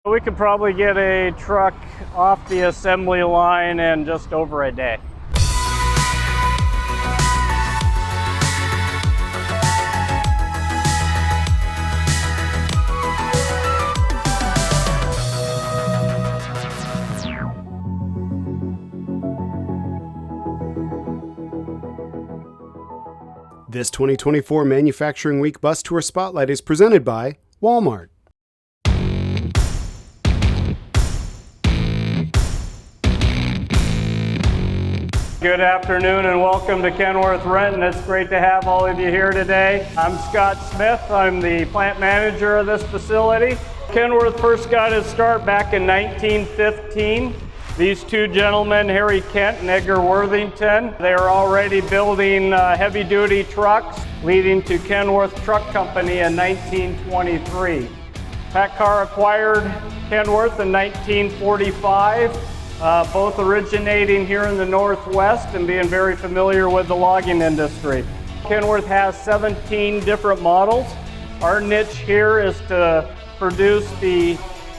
We could probably get a truck off the assembly line in just over a day. This 2024 Manufacturing Week Bus Tour Spotlight is presented by Walmart. Good afternoon and welcome to Kenworth Renton. It's great to have all of you here today. I'm Scott Smith. I'm the plant manager of this facility. Kenworth first got its start back in 1915. These two gentlemen, Harry Kent and Edgar Worthington, they are already building heavy-duty trucks, leading to Kenworth Truck Company in 1923. PACCAR acquired Kenworth in 1945, both originating here in the Northwest and being very familiar with the logging industry. Kenworth has 17 different models. Our niche here is to produce the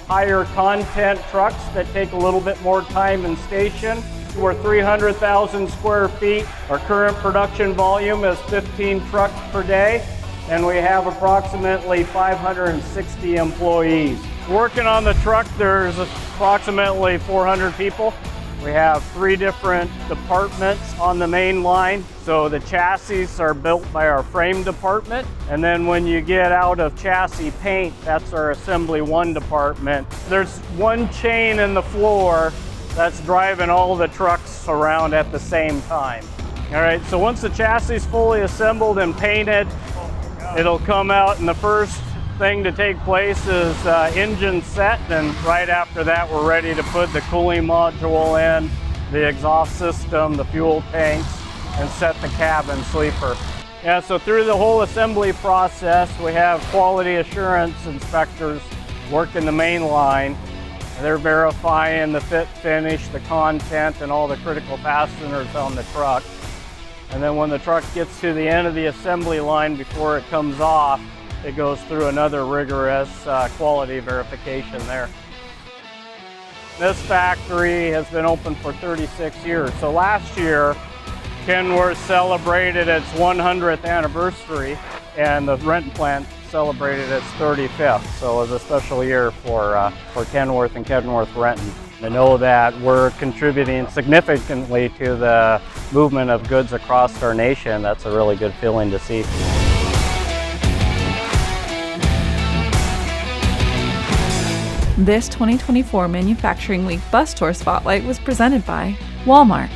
higher content trucks that take a little bit more time in station. We're 300,000 square feet. Our current production volume is 15 trucks per day, and we have approximately 560 employees. Working on the truck, there's approximately 400 people. We have 3 different departments on the main line. So the chassis are built by our frame department. And then when you get out of chassis paint, that's our assembly 1 department. There's one chain in the floor that's driving all the trucks around at the same time. All right, so once the chassis is fully assembled and painted, it'll come out, and the first thing to take place is engine set, and right after that we're ready to put the cooling module in, the exhaust system, the fuel tanks, and set the cabin sleeper. Yeah, so through the whole assembly process we have quality assurance inspectors working the main line. They're verifying the fit, finish, the content, and all the critical fasteners on the truck. And then when the truck gets to the end of the assembly line before it comes off, it goes through another rigorous quality verification there. This factory has been open for 36 years. So last year, Kenworth celebrated its 100th anniversary, and the Renton plant celebrated its 35th. So it was a special year for Kenworth and Kenworth Renton. To know that we're contributing significantly to the movement of goods across our nation, that's a really good feeling to see. This 2024 Manufacturing Week Bus Tour Spotlight was presented by Walmart.